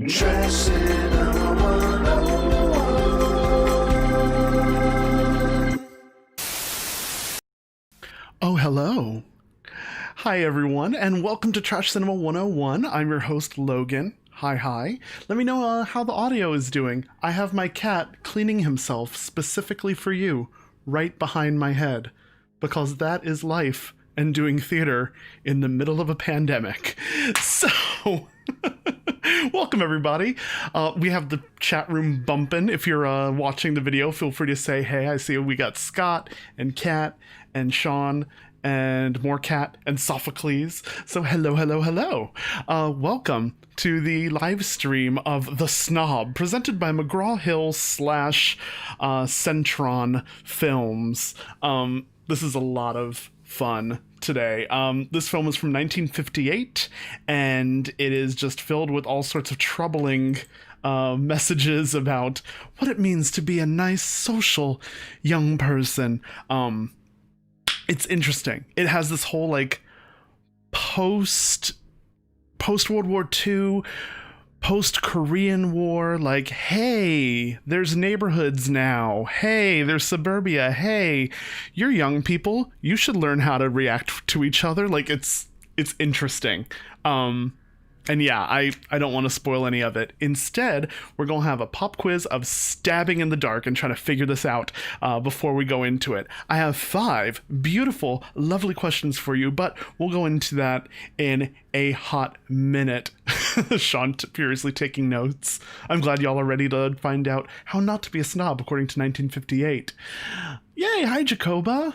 Trash Cinema 101. Oh, hello. Hi, everyone, and welcome to Trash Cinema 101. I'm your host, Logan. Hi. Let me know how the audio is doing. I have my cat cleaning himself specifically for you, right behind my head, because that is life and doing theater in the middle of a pandemic. So... Welcome, everybody. We have the chat room bumping. If you're watching the video, feel free to say, hey, I see we got Scott and Kat and Sean and more Kat and Sophocles. So hello. Welcome to the live stream of The Snob, presented by McGraw-Hill / Centron Films. This is a lot of fun today. This film is from 1958, and it is just filled with all sorts of troubling messages about what it means to be a nice, social young person. It's interesting. It has this whole, like, post World War II, post-Korean War, like, hey, there's neighborhoods now. Hey, there's suburbia. Hey, you're young people. You should learn how to react to each other. Like, it's interesting. And yeah, I don't want to spoil any of it. Instead, we're going to have a pop quiz of stabbing in the dark and trying to figure this out before we go into it. I have 5 beautiful, lovely questions for you, but we'll go into that in a hot minute. Sean furiously taking notes. I'm glad y'all are ready to find out how not to be a snob according to 1958. Yay, hi Jacoba.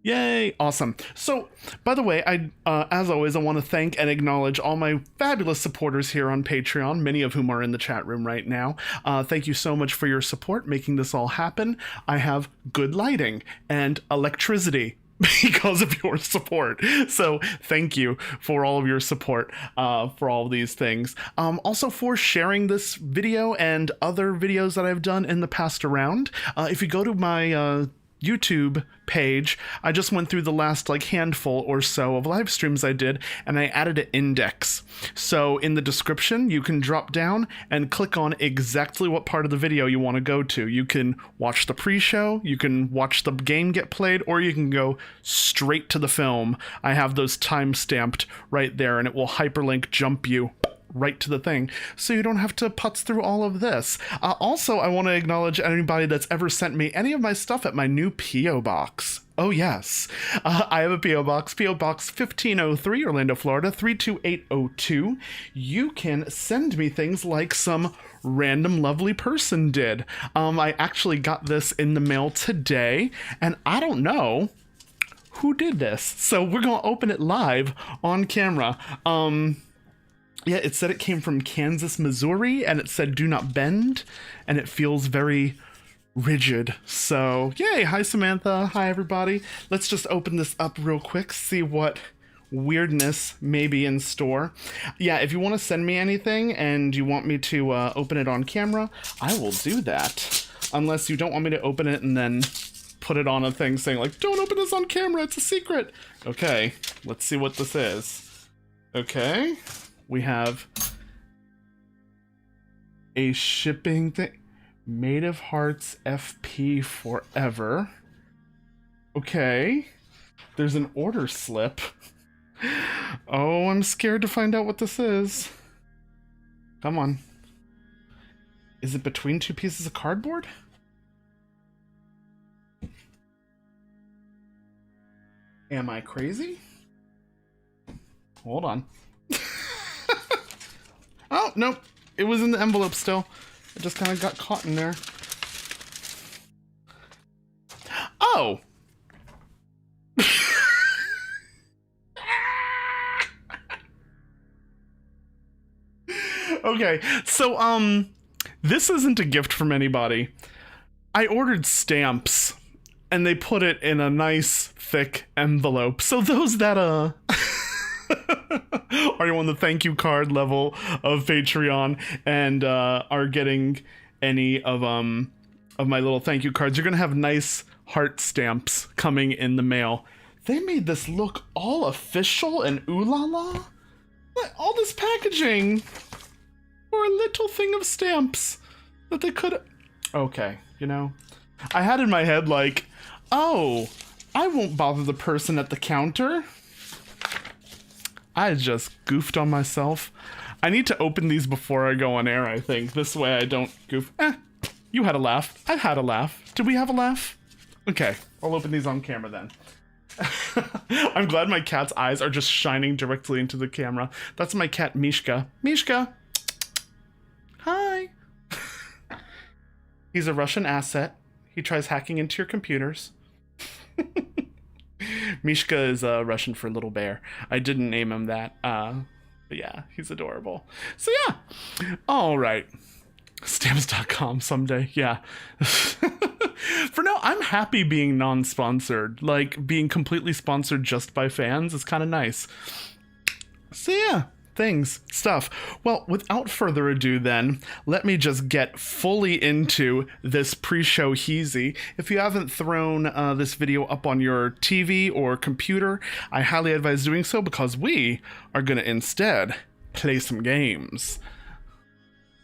Yay! Awesome. So, by the way, as always, I want to thank and acknowledge all my fabulous supporters here on Patreon, many of whom are in the chat room right now. Thank you so much for your support, making this all happen. I have good lighting and electricity because of your support. So thank you for all of your support for all of these things. Also for sharing this video and other videos that I've done in the past around. If you go to my YouTube page, I just went through the last handful or so of live streams I did, and I added an index. So in the description, you can drop down and click on exactly what part of the video you want to go to. You can watch the pre-show, you can watch the game get played, or you can go straight to the film. I have those time-stamped right there, and it will hyperlink jump you right to the thing, so you don't have to putz through all of this. Also, I want to acknowledge anybody that's ever sent me any of my stuff at my new P.O. Box. Oh yes, I have a P.O. Box, P.O. Box 1503, Orlando, Florida, 32802. You can send me things like some random lovely person did. I actually got this in the mail today, and I don't know who did this, so we're gonna open it live on camera. Yeah, it said it came from Kansas, Missouri, and it said do not bend, and it feels very rigid. So, yay! Hi, Samantha. Hi, everybody. Let's just open this up real quick, see what weirdness may be in store. Yeah, if you want to send me anything and you want me to open it on camera, I will do that. Unless you don't want me to open it and then put it on a thing saying, like, don't open this on camera, it's a secret. Okay, let's see what this is. Okay. We have a shipping thing. Made of Hearts FP Forever. Okay. There's an order slip. Oh, I'm scared to find out what this is. Come on. Is it between 2 pieces of cardboard? Am I crazy? Hold on. Oh, no. It was in the envelope still. It just kind of got caught in there. Oh! Okay, so, this isn't a gift from anybody. I ordered stamps, and they put it in a nice, thick envelope. So those that, are you on the thank you card level of Patreon and are getting any of my little thank you cards, you're gonna have nice heart stamps coming in the mail. They made this look all official and ooh la la. All this packaging. or a little thing of stamps that they could. Okay, you know, I had in my head like, oh, I won't bother the person at the counter. I just goofed on myself. I need to open these before I go on air, I think. This way I don't goof. You had a laugh. I had a laugh. Did we have a laugh? Okay, I'll open these on camera then. I'm glad my cat's eyes are just shining directly into the camera. That's my cat, Mishka. Mishka! Hi! He's a Russian asset. He tries hacking into your computers. Mishka is Russian for little bear. I didn't name him that. But yeah, he's adorable. So yeah. All right. Stamps.com someday. Yeah. For now, I'm happy being non-sponsored. Like, being completely sponsored just by fans is kind of nice. So yeah. Stuff. Well, without further ado then, let me just get fully into this pre-show heezy. If you haven't thrown this video up on your TV or computer, I highly advise doing so because we are going to instead play some games.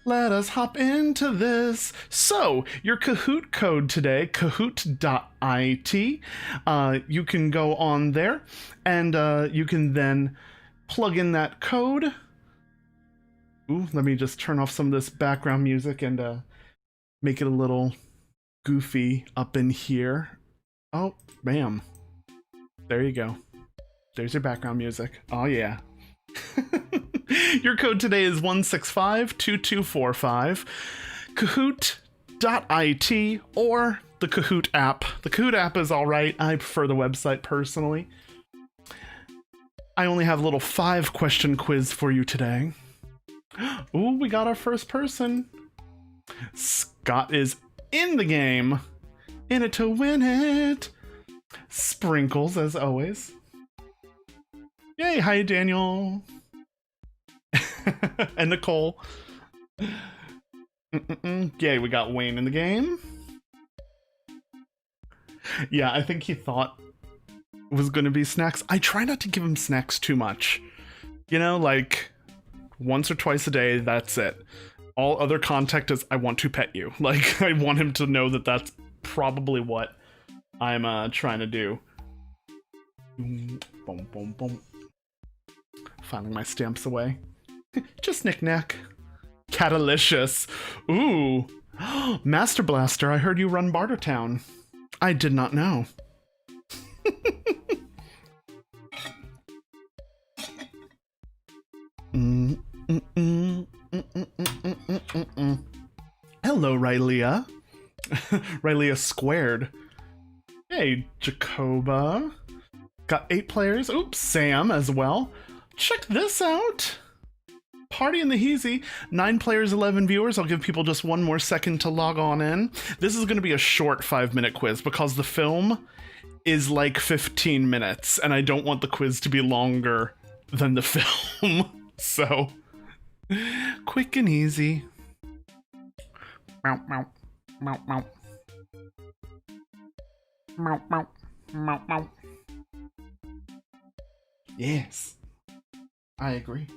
Let us hop into this. So, your Kahoot code today, kahoot.it. You can go on there and you can then plug in that code. Ooh, let me just turn off some of this background music and make it a little goofy up in here. Oh, bam. There you go. There's your background music. Oh, yeah. Your code today is 1652245. Kahoot.it or the Kahoot app. The Kahoot app is alright. I prefer the website personally. I only have a little 5-question quiz for you today. Ooh, we got our first person. Scott is in the game. In it to win it. Sprinkles, as always. Yay, hi, Daniel. And Nicole. Yay, we got Wayne in the game. Yeah, I think he thought was going to be snacks. I try not to give him snacks too much. You know, like once or twice a day, that's it. All other contact is I want to pet you. Like, I want him to know that that's probably what I'm trying to do. Boom, boom, boom. Filing my stamps away. Just knick-knack. Catalicious. Ooh. Master Blaster, I heard you run Bartertown. I did not know. Hello, Rylea. Rylea squared. Hey, Jacoba. Got 8 players. Oops, Sam as well. Check this out. Party in the Heezy. 9 players, 11 viewers. I'll give people just one more second to log on in. This is going to be a short 5-minute quiz because the film is like 15 minutes and I don't want the quiz to be longer than the film. So, quick and easy. Meow, meow, meow, meow. Meow, meow, meow, meow. Yes, I agree.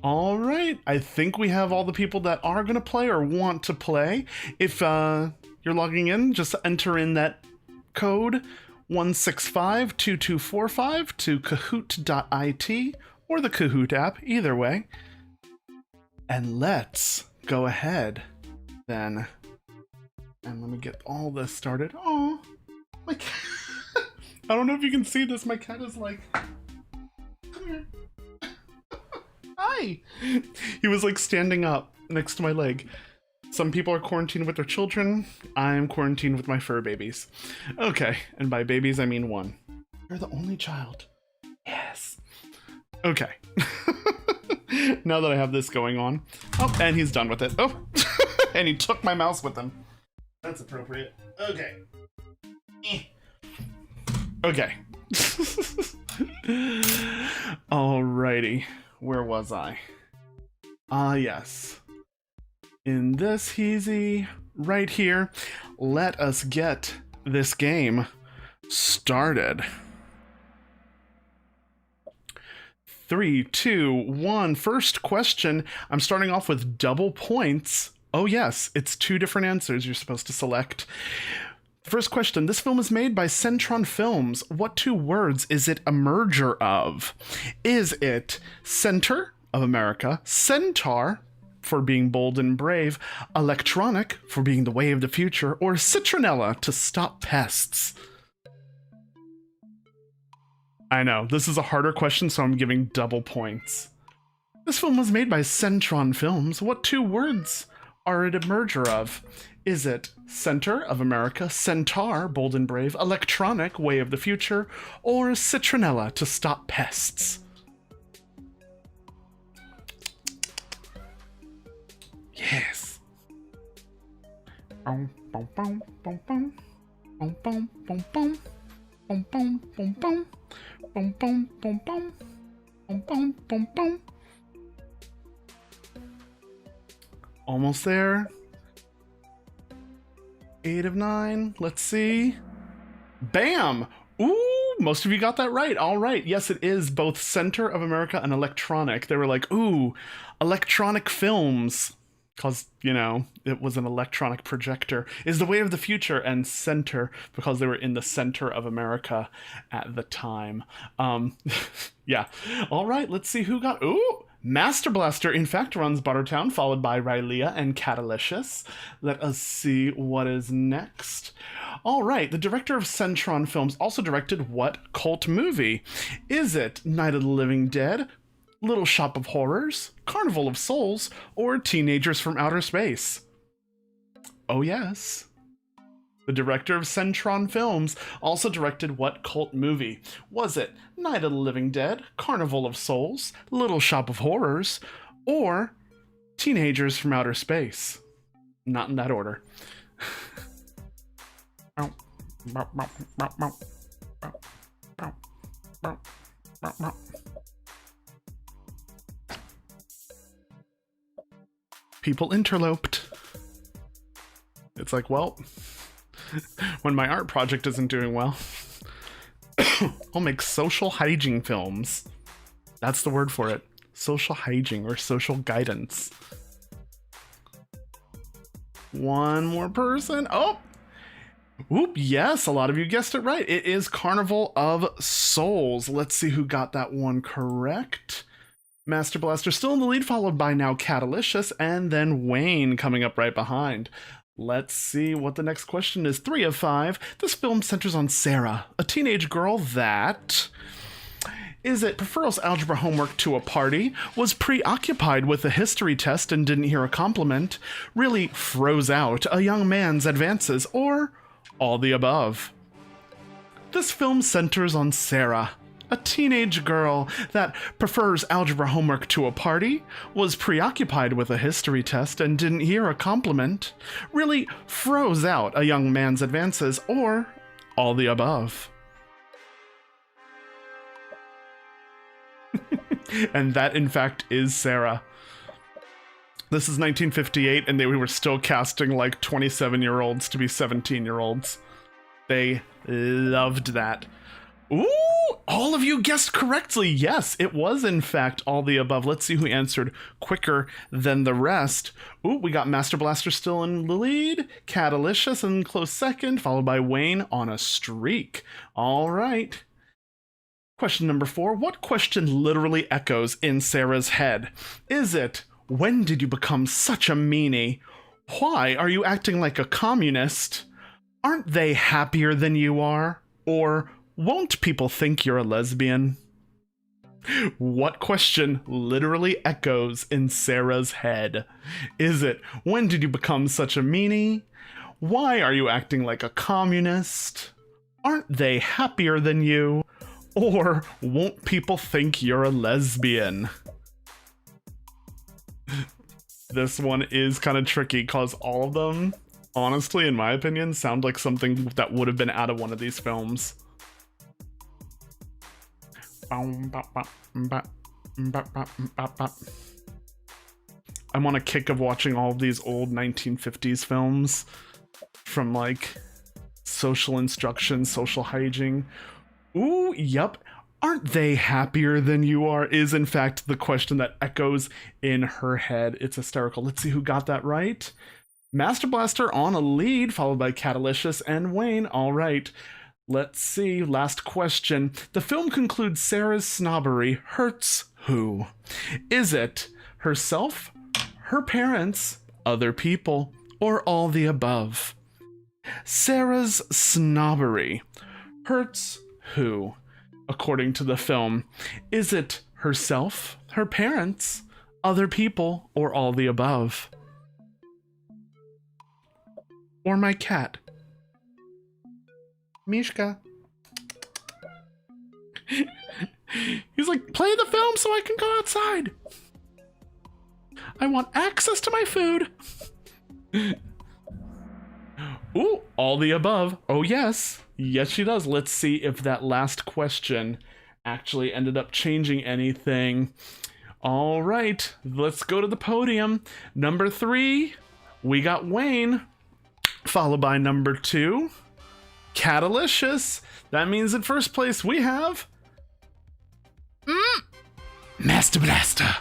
All right, I think we have all the people that are going to play or want to play. If you're logging in, just enter in that code 1652245 to kahoot.it or the Kahoot app, either way. And let's go ahead then. And let me get all this started. Oh, my cat. I don't know if you can see this. My cat is like, come here. Hi. He was like standing up next to my leg. Some people are quarantined with their children. I'm quarantined with my fur babies. Okay, and by babies I mean one. You're the only child. Yes. Okay. Now that I have this going on. Oh, and he's done with it. Oh, and he took my mouse with him. That's appropriate. Okay. Okay. Alrighty. Where was I? Yes. In this heezy right here, let us get this game started. 3, 2, 1. First question. I'm starting off with double points. Oh, yes, it's 2 different answers you're supposed to select. First question. This film is made by Centron Films. What 2 words is it a merger of? Is it Center of America, Centaur for being bold and brave, electronic for being the way of the future, or citronella to stop pests? I know, this is a harder question, so I'm giving double points. This film was made by Centron Films. What 2 words are it a merger of? Is it Center of America, Centaur, bold and brave, electronic, way of the future, or citronella to stop pests? Yes. Boom, boom, boom, boom, boom. Boom, boom, boom, boom. Boom, boom, boom, boom. Boom, boom, boom, boom. Boom, boom, boom, boom. Almost there. 8 of 9. Let's see. Bam! Ooh, most of you got that right. All right. Yes, it is both Center of America and electronic. They were like, ooh, electronic films. Because, you know, it was an electronic projector, is the way of the future, and center because they were in the center of America at the time. Yeah. All right, let's see who got... Ooh! Master Blaster, in fact, runs Buttertown, followed by Rylea and Catalicious. Let us see what is next. All right, the director of Centron Films also directed what cult movie? Is it Night of the Living Dead, Little Shop of Horrors, Carnival of Souls, or Teenagers from Outer Space? Oh yes. The director of Centron Films also directed what cult movie? Was it Night of the Living Dead, Carnival of Souls, Little Shop of Horrors, or Teenagers from Outer Space? Not in that order. People interloped. It's like, well, when my art project isn't doing well, I'll make social hygiene films. That's the word for it. Social hygiene or social guidance. One more person. Oh! Whoop, yes, a lot of you guessed it right. It is Carnival of Souls. Let's see who got that one correct. Master Blaster still in the lead, followed by now Catalicious, and then Wayne coming up right behind. Let's see what the next question is. 3 of 5. This film centers on Sarah, a teenage girl that... Is it prefers algebra homework to a party, was preoccupied with a history test and didn't hear a compliment, really froze out a young man's advances, or all the above? This film centers on Sarah, a teenage girl that prefers algebra homework to a party, was preoccupied with a history test and didn't hear a compliment, really froze out a young man's advances, or all the above. And that, in fact, is Sarah. This is 1958, and they were still casting like 27-year-olds to be 17-year-olds. They loved that. Ooh, all of you guessed correctly. Yes, it was, in fact, all the above. Let's see who answered quicker than the rest. Ooh, we got Master Blaster still in the lead, Catalicious in close second, followed by Wayne on a streak. All right. Question number 4. What question literally echoes in Sarah's head? Is it, when did you become such a meanie? Why are you acting like a communist? Aren't they happier than you are? Or won't people think you're a lesbian? What question literally echoes in Sarah's head? Is it, when did you become such a meanie? Why are you acting like a communist? Aren't they happier than you? Or won't people think you're a lesbian? This one is kind of tricky because all of them, honestly, in my opinion, sound like something that would have been out of one of these films. I'm on a kick of watching all of these old 1950s films from like social instruction, social hygiene. Ooh, yep. Aren't they happier than you are? Is in fact the question that echoes in her head. It's hysterical. Let's see who got that right. Master Blaster on a lead, followed by Catalicious and Wayne. All right. Let's see. Last question. The film concludes Sarah's snobbery hurts who? Is it herself, her parents, other people, or all the above? Sarah's snobbery hurts who? According to the film, is it herself, her parents, other people, or all the above? Or my cat? Mishka. He's like, play the film so I can go outside. I want access to my food. Ooh, all the above. Oh, yes. Yes, she does. Let's see if that last question actually ended up changing anything. All right, let's go to the podium. Number 3, we got Wayne, followed by number 2, Catalicious. That means in first place we have Master Blaster.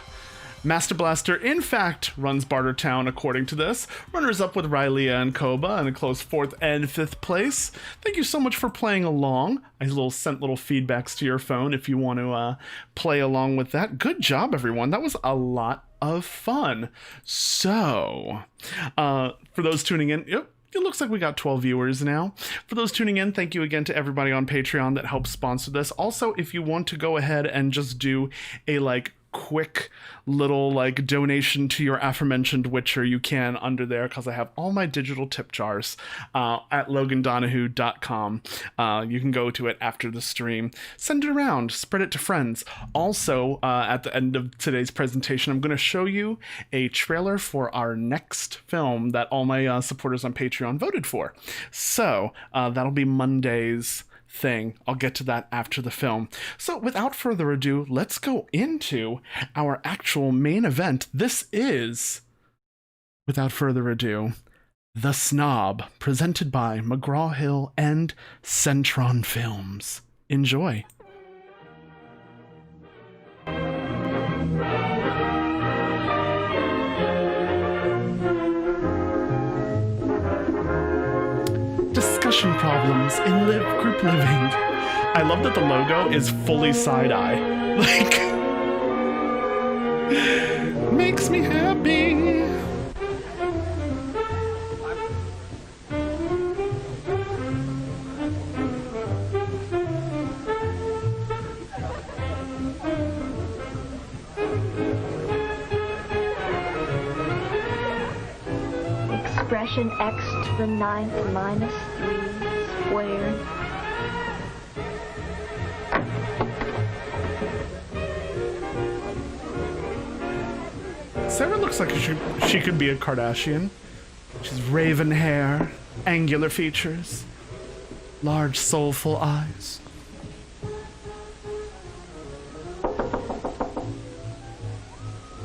Master Blaster, in fact, runs Bartertown according to this. Runners up with Rylea and Koba in a close 4th and 5th place. Thank you so much for playing along. I sent little feedbacks to your phone if you want to play along with that. Good job, everyone. That was a lot of fun. So, for those tuning in, yep. It looks like we got 12 viewers now. For those tuning in, thank you again to everybody on Patreon that helps sponsor this. Also, if you want to go ahead and just do a quick little donation to your aforementioned Witcher, you can under there, because I have all my digital tip jars at logandonahoo.com. You can go to it after the stream. Send it around, spread it to friends. Also, at the end of today's presentation, I'm going to show you a trailer for our next film that all my supporters on Patreon voted for. So that'll be Monday's thing. I'll get to that after the film. So without further ado, let's go into our actual main event. This is, without further ado, The Snob, presented by McGraw-Hill and Centron Films. Enjoy. Discussion problems in group living. I love that the logo is fully side-eye. Makes me happy. Expression x to the 9th minus 3 squared. Sarah looks like she could be a Kardashian. She's raven hair, angular features, large soulful eyes.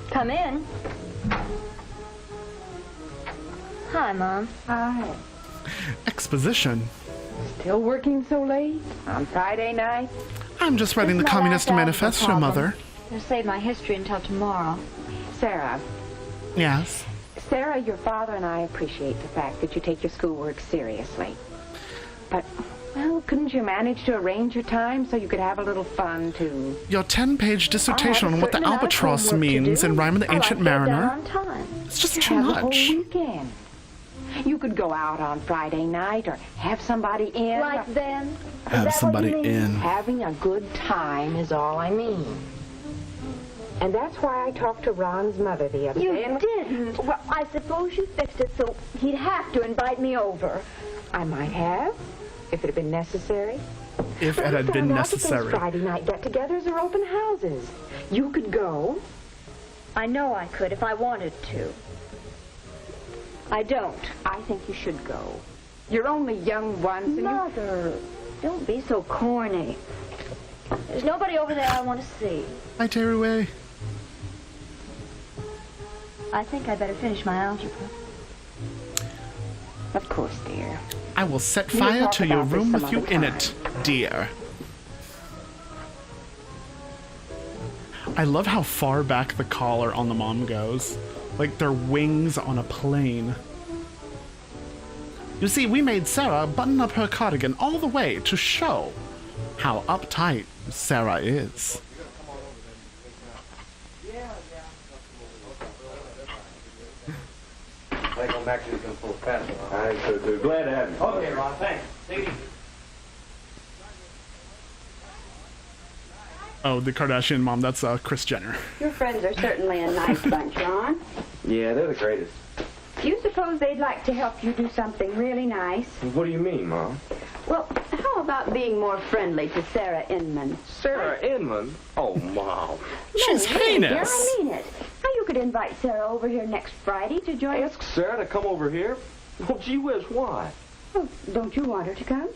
Come in. Hi, Mom. Hi. Exposition. Still working so late? On Friday night? I'm just writing the This is my Communist last Manifesto, album. Mother. I'll save my history until tomorrow. Sarah. Yes. Sarah, your father and I appreciate the fact that you take your schoolwork seriously. But, well, couldn't you manage to arrange your time so you could have a little fun, too? Your 10-page dissertation I have on what the certain amount of albatross homework to means do. in Rhyme of the I like Ancient to get done Mariner. on time. It's just too Have a whole much. weekend. You could go out on Friday night or have somebody in. Like then? Is Have that somebody what you mean? in. Having a good time is all I mean. And that's why I talked to Ron's mother the other You day. and- didn't. Well, I suppose you fixed it so he'd have to invite me over. I might have, if it had been necessary. If it had been Those necessary. Friday night get-togethers are open houses. You could go. I know I could if I wanted to. I don't. I think you should go. You're only young once, and Mother, don't be so corny. There's nobody over there I want to see. Hi, Terry Way. I think I better finish my algebra. Of course, dear. I will set We'll fire talk to your about this room some with you other in time. it, dear. I love how far back the collar on the mom goes. Like they're wings on a plane. You see, we made Sarah button up her cardigan all the way to show how uptight Sarah is. I think I'm back to the full fast. I so too. Glad to have you. Okay, Ron, thanks. Take it easy. Oh, the Kardashian mom, that's Kris Jenner. Your friends are certainly a nice bunch, Ron. Yeah, they're the greatest. Do you suppose they'd like to help you do something really nice? What do you mean, Mom? Well, how about being more friendly to Sarah Inman? Sarah Inman? Oh, Mom. She's Really, dear, heinous. I mean it. Now you could invite Sarah over here next Friday to join us. Ask Sarah to come over here? Well, gee whiz, why? Oh, don't you want her to come?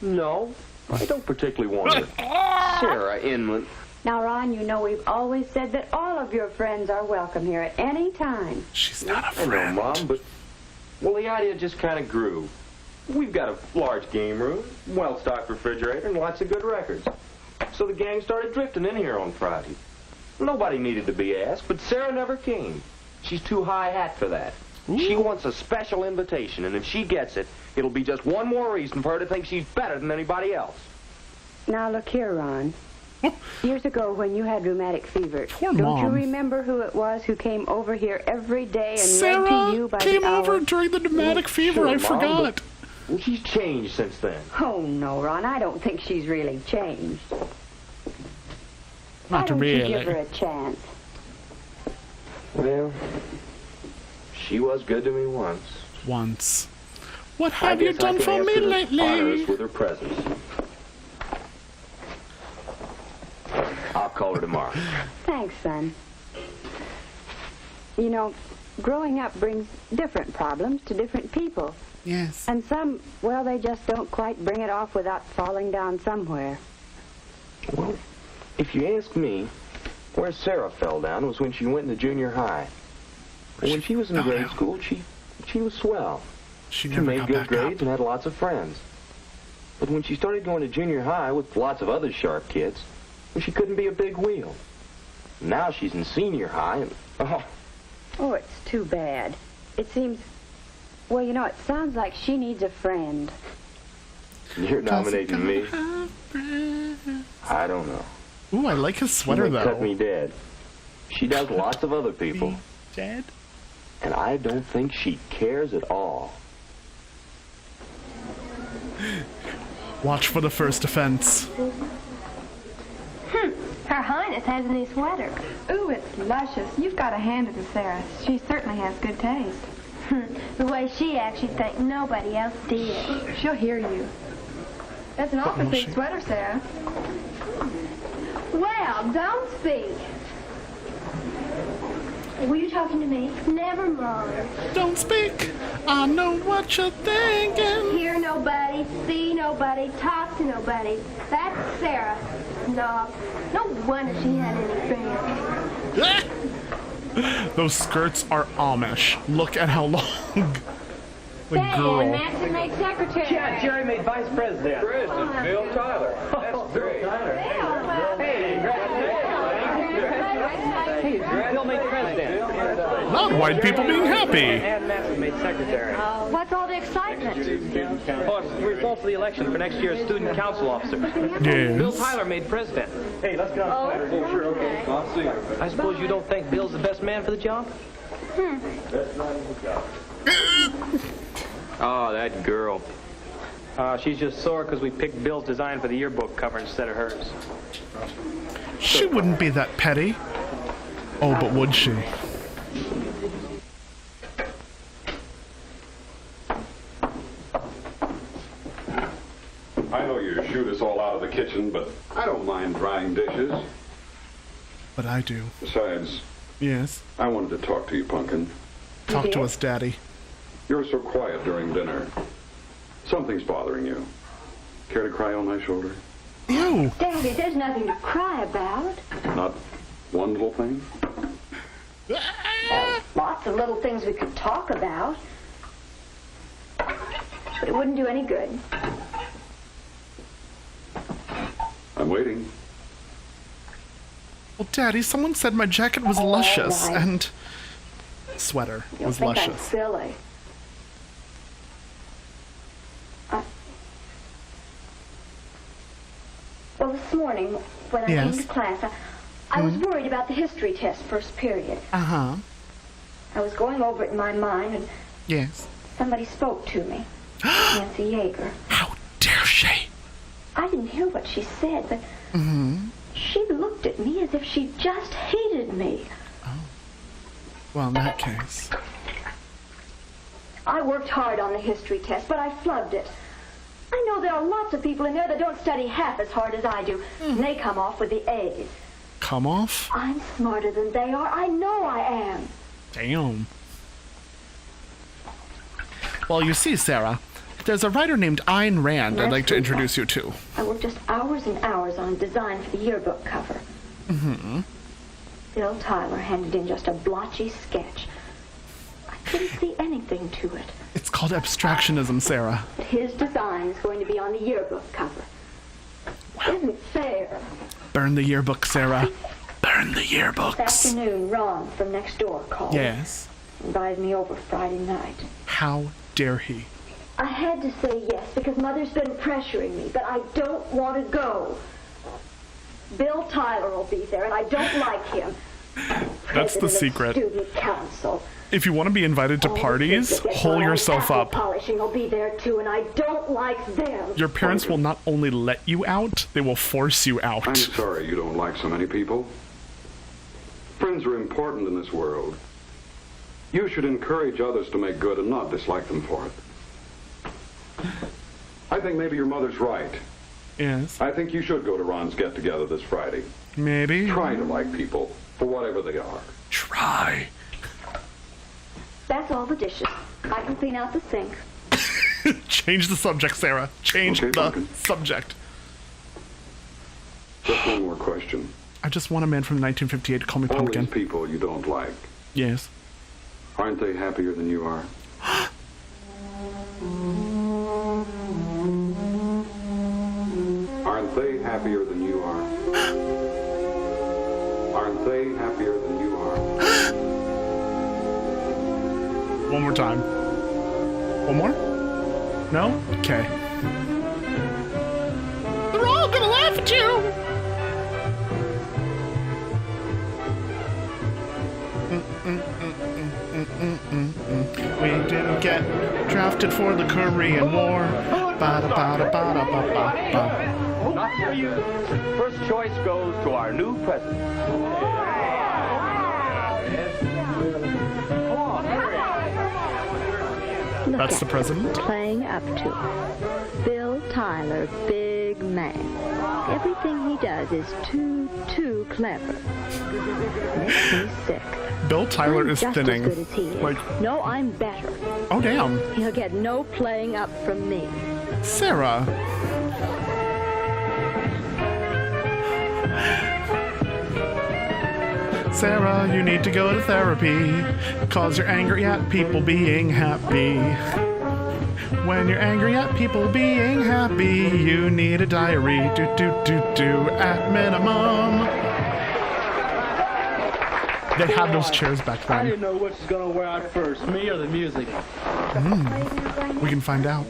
No, I don't particularly want her. Sarah Inman. Now, Ron, you know we've always said that all of your friends are welcome here at any time. She's not a I know, friend. Mom, but... Well, the idea just kind of grew. We've got a large game room, well-stocked refrigerator, and lots of good records. So the gang started drifting in here on Friday. Nobody needed to be asked, but Sarah never came. She's too high hat for that. Ooh. She wants a special invitation, and if she gets it, it'll be just one more reason for her to think she's better than anybody else. Now, look here, Ron. Years ago, when you had rheumatic fever, Poor don't you Mom. remember who it was who came over here every day and read Sarah to you by came the hour? over during the pneumatic fever. Sure, I Mom, forgot. Well, she's changed since then. Oh, no, Ron, I don't think she's really changed. Why Not don't really. you give her a chance? Well, she was good to me once. Once. What I have you guess I done can for ask me her to honor lately? us with her presence. I'll call her tomorrow. Thanks, son. You know, growing up brings different problems to different people. Yes. And some, well, they just don't quite bring it off without falling down somewhere. Well, if you ask me, where Sarah fell down was when she went into junior high. When she was in grade school, she was swell. She She never made got good back grades up. and had lots of friends. But when she started going to junior high with lots of other sharp kids, well, she couldn't be a big wheel. Now she's in senior high and, Oh, it's too bad. It seems, well, you know, it sounds like she needs a friend. you're nominating me? I don't know. Ooh, I like his sweater She may cut me though. dead. She does lots of other people, Dead? and I don't think she cares at all. Watch for the first offense. Her Highness has a new sweater. Ooh, it's luscious. You've got to hand it to Sarah. She certainly has good taste. The way she acts, you'd think nobody else did. She'll hear you. That's an awfully big sweater, Sarah. Well, don't speak. Were you talking to me? Never mind. Don't speak. I know what you're thinking. Hear nobody, see nobody, talk to nobody. That's Sarah. Snob. No wonder she had any friends. Those skirts are Amish. Look at how long. The Hey, and girl. Maxon made secretary. Yeah, Jerry made vice president. President Bill Tyler. That's great. Hey, Bill made president. Not white people being happy. And Maxon made secretary. What's all the excitement? Oh, it's the results of the election for next year's student council officer. Yes. Bill Tyler made president. Hey, let's go. Oh, sure, okay. I'll see you. I suppose you don't think Bill's the best man for the job? Oh, that girl. She's just sore because we picked Bill's design for the yearbook cover instead of hers. She wouldn't be that petty. Oh, but would she? I know you shoot us all out of the kitchen, but I don't mind drying dishes. But I do. Besides, Yes. I wanted to talk to you, Pumpkin. Talk to us, Daddy. You were so quiet during dinner. Something's bothering you. Care to cry on my shoulder? Ew. Daddy, there's nothing to cry about. Not one little thing? Lots of little things we could talk about. But it wouldn't do any good. I'm waiting. Well, Daddy, someone said my jacket was luscious right. and sweater You'll was think I'm luscious. silly. Well, this morning, when I Yes. came to class, I was worried about the history test first period. Uh-huh. I was going over it in my mind, and Yes. somebody spoke to me. Nancy Yeager. How dare she? I didn't hear what she said, but she looked at me as if she just hated me. Well, in that case. I worked hard on the history test, but I flubbed it. I know there are lots of people in there that don't study half as hard as I do, and they come off with the A's. Come off? I'm smarter than they are. I know I am. Damn. Well, you see, Sarah, there's a writer named Ayn Rand I'd like to introduce you to. I worked just hours and hours on design for the yearbook cover. Bill Tyler handed in just a blotchy sketch. I couldn't see anything to it. It's called abstractionism, Sarah. But his design is going to be on the yearbook cover. Isn't fair. Burn the yearbook, Sarah. Burn the This yearbooks. afternoon, Ron from next door called. Yes. Invited me over Friday night. How dare he? I had to say yes because Mother's been pressuring me, but I don't want to go. Bill Tyler will be there, and I don't like him. That's the President of secret. Student Council. If you want to be invited to All the parties, kids that get hole my yourself apple up. Polishing will be there too, and I don't like them. Your parents will not only let you out, they will force you I'm out. sorry you don't like so many people. Friends are important in this world. You should encourage others to make good and not dislike them for it. I think maybe your mother's right. Yes. I think you should go to Ron's get-together this Friday. Maybe. Try to like people for whatever they are. Try. That's all the dishes. I can clean out the sink. Change the subject, Sarah. Change Okay, the Duncan. subject. Just one more question. I just want a man from 1958 to call me All pumpkin. these people you don't like, Yes. aren't they happier than you are? Aren't they happier than you are? Aren't they happier than you are? One more time. One more? No? Okay. They're all gonna laugh at you! We didn't get drafted for the Korean War. Ba-da-ba-da-ba-da-ba-ba-ba. Not for you. First choice goes to our new president. That's the president? Playing up to it. Bill Tyler, big man. Everything he does is too clever. Makes me sick. Bill Tyler I'm is just thinning. as good as he is. Like, No, I'm better. oh damn. He'll get no playing up from me. Sarah. Sarah, you need to go to therapy, 'cause you're angry at people being happy. When you're angry at people being happy, you need a diary, do at minimum. They had those chairs back I then. didn't know which was gonna wear out first, me or the music. We can find out.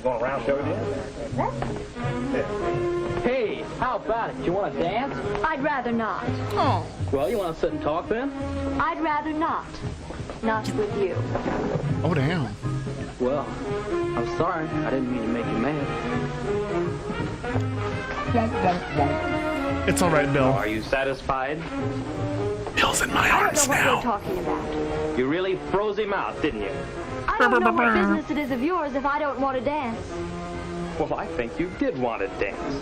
Going around, shall we? Hey, how about it? You want to dance? I'd rather not. Oh. Well, you want to sit and talk then? I'd rather not. Not with you. Oh damn. Well, I'm sorry. I didn't mean to make you mad. It's alright, Bill. Are you satisfied? Bill's in my I don't arms know what now. you're talking about. You really froze him out, didn't you? I don't know what business it is of yours if I don't want to dance. Well, I think you did want to dance.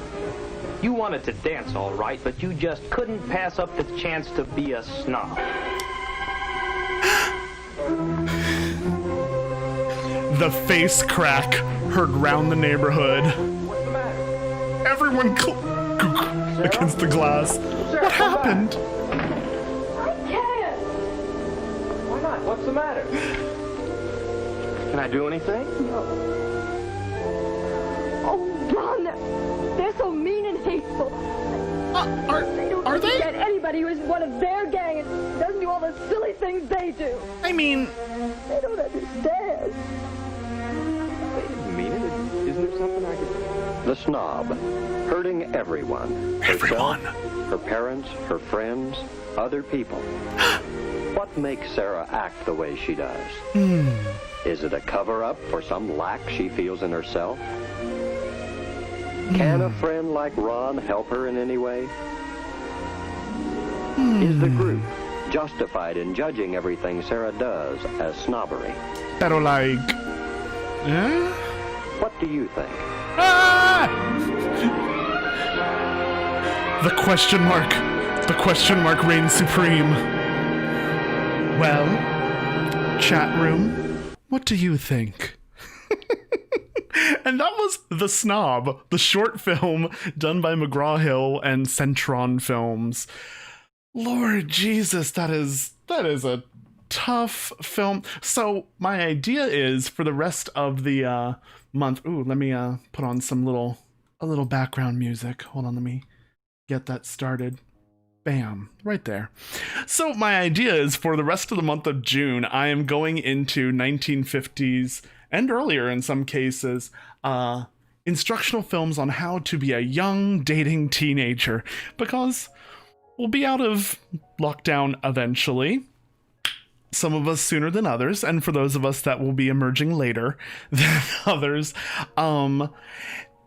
You wanted to dance, all right, but you just couldn't pass up the chance to be a snob. The face crack heard round the neighborhood. Everyone against the glass. What happened? I can't. Why not? What's the matter? Can I do anything? Oh, Ron, they're so mean and hateful. Are they? Get anybody who isn't one of their gang and doesn't do all the silly things they do. I mean, They don't understand. They didn't mean it. Isn't there something I could... The Snob, hurting everyone. Everyone. Herself, her parents, her friends, other people. What makes Sarah act the way she does? Is it a cover-up for some lack she feels in herself? Can a friend like Ron help her in any way? Is the group justified in judging everything Sarah does as snobbery? Pero like... What do you think? Ah! The question mark reigns supreme. Well, chat room, what do you think? And that was The Snob, the short film done by McGraw-Hill and Centron Films. Lord Jesus, that is a tough film. So my idea is for the rest of the month. Ooh, let me put on a little background music. Hold on, let me get that started. Bam, right there. So my idea is for the rest of the month of June, I am going into 1950s and earlier in some cases, instructional films on how to be a young dating teenager, because we'll be out of lockdown eventually. Some of us sooner than others, and for those of us that will be emerging later than others,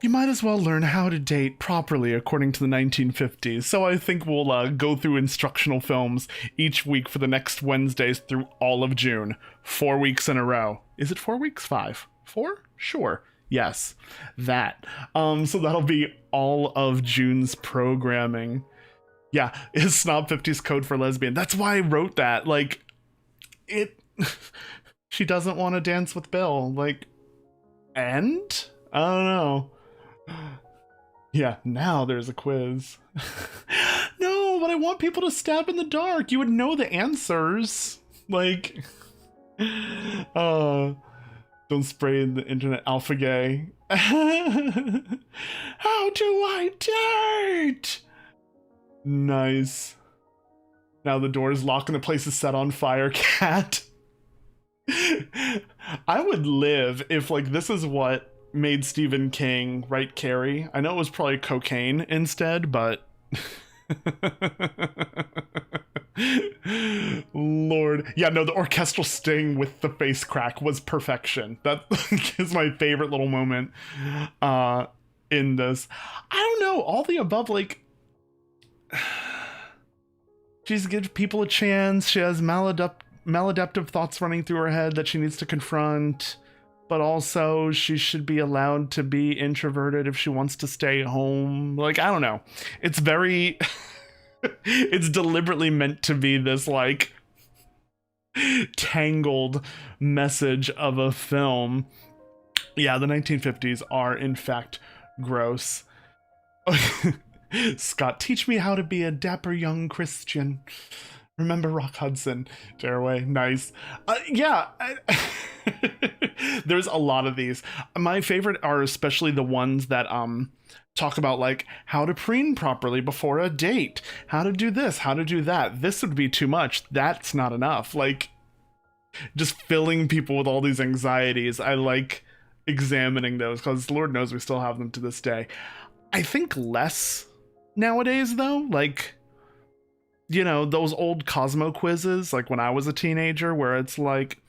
you might as well learn how to date properly according to the 1950s. So I think we'll go through instructional films each week for the next Wednesdays through all of June. 4 weeks in a row. Is it 4 weeks? 5? 4? Sure. Yes. That. So that'll be all of June's programming. Yeah, is Snob 50s code for lesbian. That's why I wrote that. Like, she doesn't want to dance with Bill. Like, and? I don't know. Yeah, now there's a quiz. No, but I want people to stab in the dark. You would know the answers. Like, don't spray the internet alpha gay. How do I date? Nice. Now the door's locked and the place is set on fire, cat. I would live if, like, this is what made Stephen King write Carrie. I know it was probably cocaine instead, but Lord. Yeah, no, the orchestral sting with the face crack was perfection. That is my favorite little moment in this. I don't know, all the above, like, she's gives people a chance. She has maladaptive thoughts running through her head that she needs to confront. But also, she should be allowed to be introverted if she wants to stay home. Like, I don't know. It's very... it's deliberately meant to be this, like, tangled message of a film. Yeah, the 1950s are, in fact, gross. Scott, teach me how to be a dapper young Christian. Remember Rock Hudson. Tearaway. Nice. Yeah. There's a lot of these. My favorite are especially the ones that talk about, like, how to preen properly before a date. How to do this. How to do that. This would be too much. That's not enough. Like, just filling people with all these anxieties. I like examining those because Lord knows we still have them to this day. I think less nowadays, though. Like, you know, those old Cosmo quizzes, like when I was a teenager, where it's like,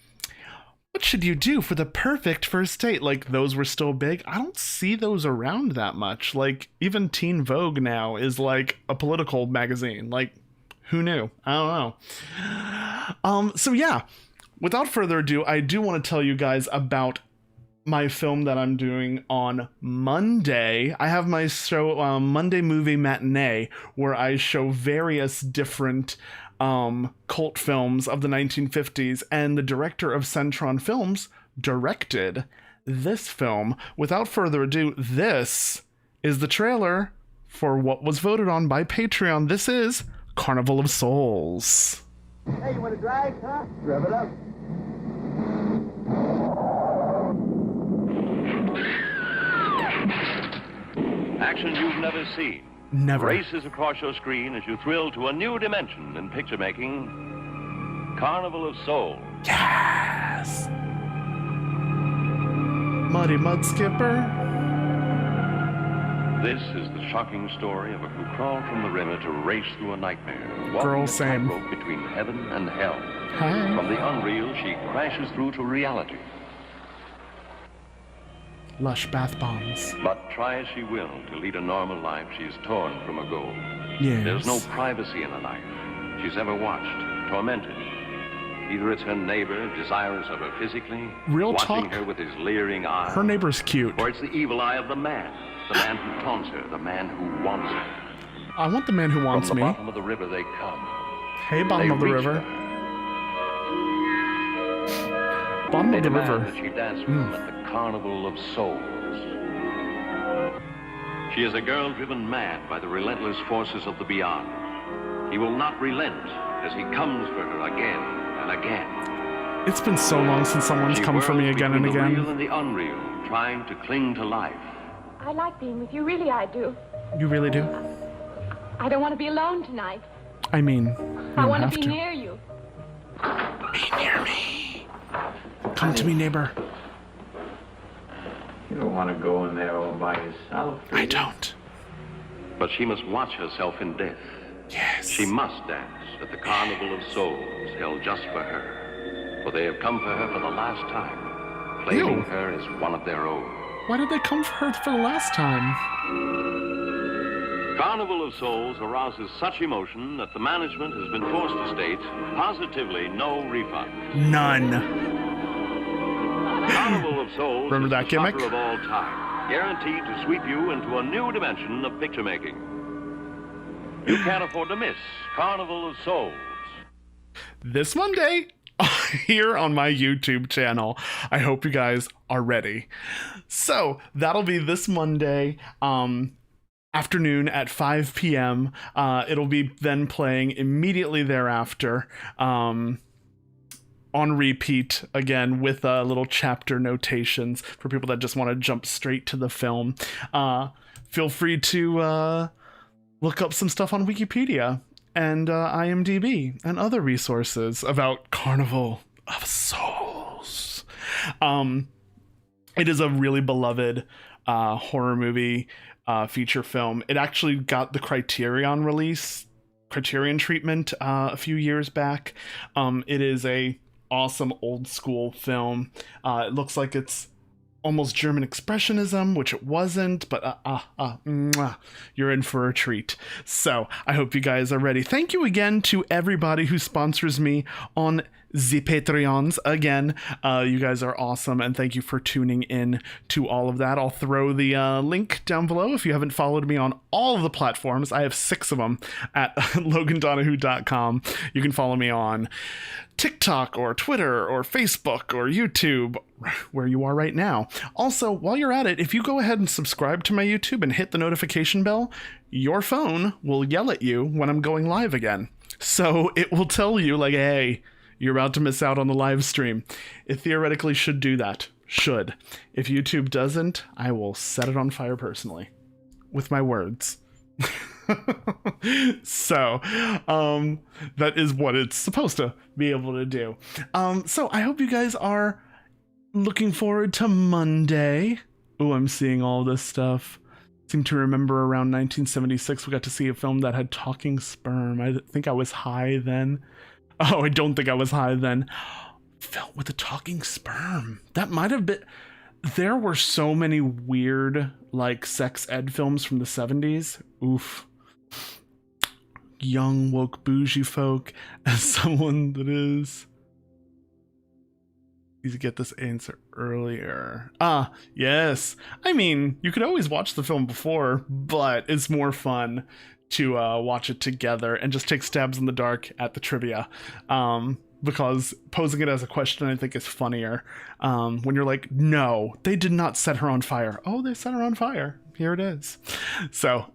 what should you do for the perfect first date? Like, those were still big. I don't see those around that much. Like, even Teen Vogue now is like a political magazine. Like, who knew? I don't know. So yeah, without further ado, I do want to tell you guys about my film that I'm doing on Monday. I have my show, Monday Movie Matinee, where I show various different cult films of the 1950s, and the director of Centron Films directed this film. Without further ado, this is the trailer for what was voted on by Patreon. This is Carnival of Souls. Hey, you want to drive, huh? Rev it up. Action you've never seen, Never. races across your screen as you thrill to a new dimension in picture making. Carnival of Souls. Yes! Muddy Mud Skipper. This is the shocking story of a who crawled from the river to race through a nightmare. Girl, same. Walking a tightrope between heaven and hell. Hi. From the unreal, she crashes through to reality. Lush bath bombs. But try as she will to lead a normal life, she is torn from her goal. Yes. There's no privacy in a life she's ever watched, tormented. Either it's her neighbor, desirous of her physically, Real watching talk. her with his leering eye. Her neighbor's cute. Or it's the evil eye of the man who taunts her, the man who wants her. I want the man who wants From me. the bottom of the river they come. Hey, bottom They of the reach river. her. Bottom They of the demand river. that she dance with them at the Carnival of Souls. She is a girl driven mad by the relentless forces of the beyond. He will not relent as he comes for her again and again. It's been so long since someone's She come for me whirls again and between the real again. and the unreal, trying to cling to life. I like being with you, really I do. You really do? I don't want to be alone tonight. I mean, you I don't want have to be to. near you. Be near me. Come to me, neighbor. You don't want to go in there all by yourself. I don't. But she must watch herself in death. Yes. She must dance at the Carnival of Souls held just for her. For they have come for her for the last time, claiming Ew. her as one of their own. Why did they come for her for the last time? Carnival of Souls arouses such emotion that the management has been forced to state positively no refund. None. Carnival of Souls Remember is that the gimmick? supper of all time, guaranteed to sweep you into a new dimension of picture making. You can't afford to miss Carnival of Souls. This Monday, here on my YouTube channel. I hope you guys are ready. So that'll be this Monday afternoon at 5 p.m. It'll be then playing immediately thereafter on repeat again with little chapter notations for people that just want to jump straight to the film. Feel free to look up some stuff on Wikipedia and IMDb and other resources about Carnival of Souls. It is a really beloved horror movie feature film. It actually got the Criterion treatment a few years back. It is a awesome old school film. It looks like it's almost German expressionism, which it wasn't, but you're in for a treat. So I hope you guys are ready. Thank you again to everybody who sponsors me on the Patreons. Again, you guys are awesome, and thank you for tuning in to all of that. I'll throw the link down below if you haven't followed me on all of the platforms. I have 6 of them at logandonahoo.com. You can follow me on TikTok or Twitter or Facebook or YouTube, where you are right now. Also, while you're at it, if you go ahead and subscribe to my YouTube and hit the notification bell, your phone will yell at you when I'm going live again. So it will tell you, like, hey, you're about to miss out on the live stream. It theoretically should do that. Should. If YouTube doesn't, I will set it on fire personally with my words. So, that is what it's supposed to be able to do. So I hope you guys are looking forward to Monday. Oh, I'm seeing all this stuff. Seem to remember around 1976 we got to see a film that had talking sperm. I think I was high then. Oh, I don't think I was high then. Film with a talking sperm. That might have been... There were so many weird, like, sex ed films from the 70s. Oof. Young, woke, bougie folk. As someone that is... Need to get this answer earlier. Yes. I mean, you could always watch the film before, but it's more fun to watch it together and just take stabs in the dark at the trivia. Because posing it as a question, I think, is funnier. When you're like, no, they did not set her on fire. Oh, they set her on fire. Here it is. So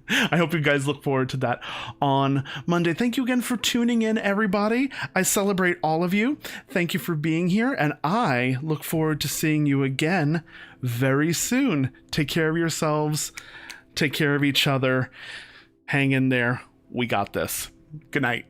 I hope you guys look forward to that on Monday. Thank you again for tuning in, everybody. I celebrate all of you. Thank you for being here, and I look forward to seeing you again very soon. Take care of yourselves. Take care of each other. Hang in there. We got this. Good night.